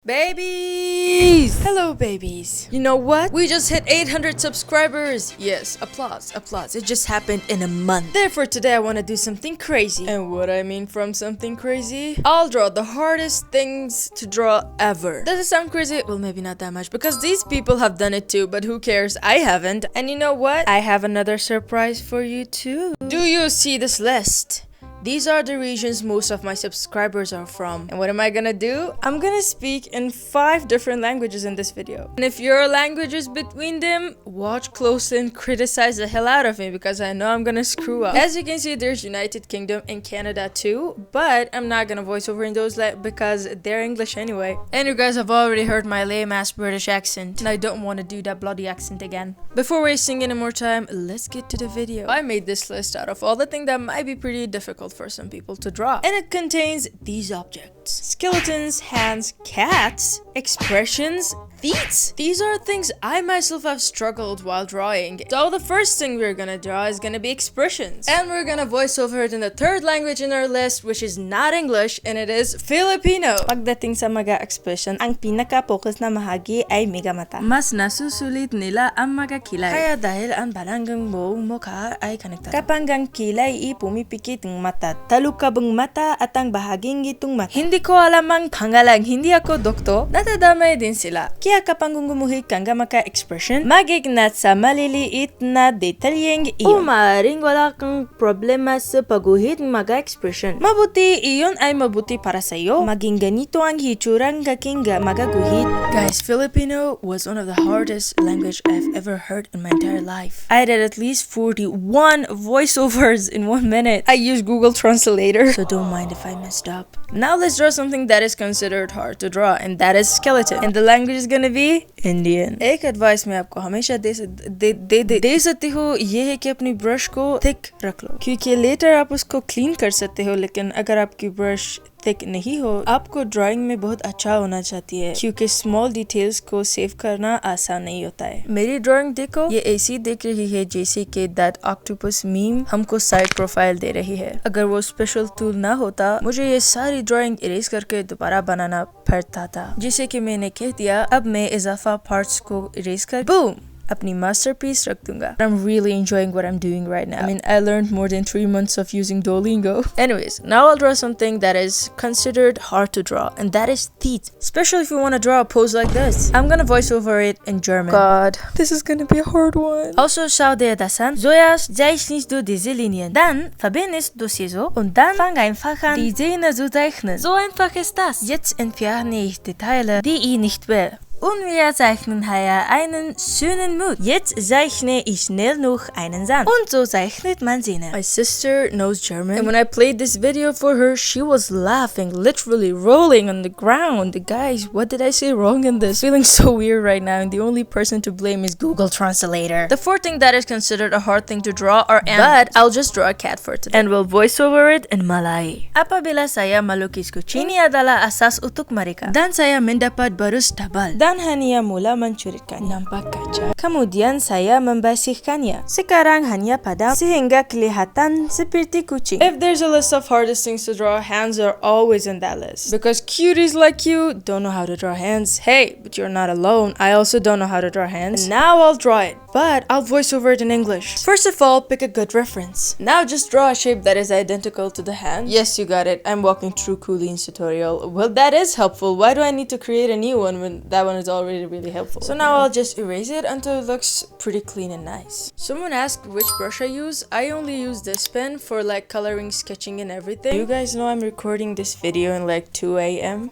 Babies! Hello, babies. You know what? We just hit 800 subscribers. Yes, applause, applause. It just happened in a month. Therefore, today I want to do something crazy. And what I mean from something crazy? I'll draw the hardest things to draw ever. Does it sound crazy? Well, maybe not that much because these people have done it too, but who cares? I haven't. And you know what? I have another surprise for you too. Do you see this list? These are the regions most of my subscribers are from. And what am I gonna do? I'm gonna speak in 5 different languages in this video. And if your language is between them, watch closely and criticize the hell out of me because I know I'm gonna screw up. As you can see, there's United Kingdom and Canada too, but I'm not gonna voice over in those because they're English anyway. And you guys have already heard my lame ass British accent, and I don't want to do that bloody accent again. Before wasting any more time, let's get to the video. I made this list out of all the things that might be pretty difficult for some people to draw, and it contains these objects: skeletons, hands, cats, expressions, feet. These are things I myself have struggled while drawing. So the first thing we're gonna draw is gonna be expressions, and we're gonna voice over it in the third language in our list, which is not English, and it is Filipino. Pagdating sa mga expression, ang pinaka-focus na mahagi ay mga mata. Mas nasusulit nila ang mga kilay, kaya dahil ang balanggang buong mukha ay kanagtalo. Kapag ang kilay ay pumipikit ng mata, talukab ang mata at ang bahaging itong mata. Hindi ko alam ang pangalan, hindi ako doktor, natadamay din sila. Kaya kapag gumuhit kang maka-expression, magignat sa maliliit na detalyeng iyon. O maaaring wala kang problema sa pagguhit ng mga-expression. Mabuti iyon ay mabuti para sa iyo. Maging ganito ang hitsurang kaking magaguhit. Guys, Filipino was one of the hardest language I've ever heard in my entire life. I did at least 41 voiceovers in 1 minute. I used Google Translator, so don't mind if I messed up. Now let's draw something that is considered hard to draw, and that is skeleton. And the language is gonna be Indian. एक advice मैं आपको हमेशा दे सकती हो, ये है कि अपनी ब्रश को थिक रख लो, क्योंकि लेटर आप उसको क्लीन कर सकते हो, लेकिन अगर आपकी ब्रश थिक नहीं हो, आपको ड्राइंग में बहुत अच्छा होना चाहती है, क्योंकि स्मॉल डिटेल्स को सेव करना आसान नहीं होता है। मेरी ड्राइंग देखो, ये ऐसी दिख रही है जैसे कि दैट ऑक्टोपस मीम हमको साइड प्रोफाइल दे रही है। अगर वो स्पेशल टूल ना होता, मुझे ये सारी ड्राइंग इरेज करके दोबारा बनाना पड़ता था, जिसे कि मैंने कह दिया अब मैं इजाफा पार्ट्स को इरेज कर बूम अपनी masterpiece रख दूंगा. I'm really enjoying what I'm doing right now. I mean, I learned more than 3 months of using Duolingo. Anyways, now I'll draw something that is considered hard to draw, and that is teeth. Especially if you want to draw a pose like this. I'm gonna voice over it in German. God, this is gonna be a hard one. Also, schau dir das an. Zuerst zeichnest du diese Linien. Dann verbindest du sie so und dann fang einfach an, die Zähne zu zeichnen. So einfach ist das. Jetzt entferne ich die Teile, die ich nicht will. Und wir zeichnen hier einen schönen Mut. Jetzt zeichne ich schnell noch einen Sand. Und so zeichnet man Zähne. My sister knows German, and when I played this video for her, she was laughing, literally rolling on the ground. Guys, what did I say wrong in this? Feeling so weird right now, and the only person to blame is Google Translator. The fourth thing that is considered a hard thing to draw are animals, but I'll just draw a cat for today. And we'll voice over it in Malay. Apabila saya melukis kucing, ini adalah asas untuk mereka. Dan saya mendapat barus tabal. Dan hanya mula mencuritkannya. Nampak kaca. Kemudian saya membersihkannya. Sekarang hanya padam sehingga kelihatan seperti kucing. If there's a list of hardest things to draw, hands are always in that list. Because cuties like you don't know how to draw hands. Hey, but you're not alone. I also don't know how to draw hands. And now I'll draw it, but I'll voice over it in English. First of all, pick a good reference. Now just draw a shape that is identical to the hand. Yes, you got it. I'm walking through Cooline's tutorial. Well, that is helpful. Why do I need to create a new one when that one is already really helpful? So now I'll just erase it until it looks pretty clean and nice. Someone asked which brush I use. I only use this pen for like coloring, sketching, and everything. You guys know I'm recording this video in like 2 a.m.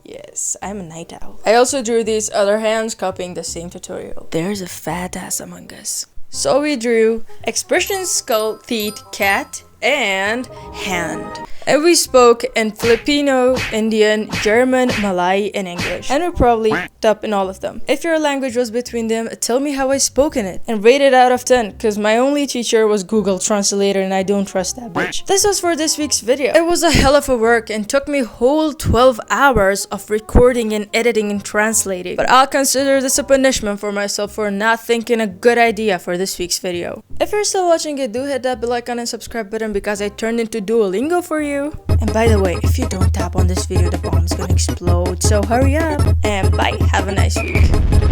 Yes, I'm a night owl. I also drew these other hands copying the same tutorial. There's a fat ass among us. So we drew expression, skull, feet, cat, and hand. And we spoke in Filipino, Indian, German, Malay, and English. And we probably f***ed up in all of them. If your language was between them, tell me how I spoke in it. And rate it out of 10, because my only teacher was Google Translator and I don't trust that bitch. This was for this week's video. It was a hell of a work and took me whole 12 hours of recording and editing and translating. But I'll consider this a punishment for myself for not thinking a good idea for this week's video. If you're still watching it, do hit that bell icon and subscribe button because I turned into Duolingo for you. you. And by the way, if you don't tap on this video, the bomb's gonna explode. So hurry up. And bye. Have a nice week.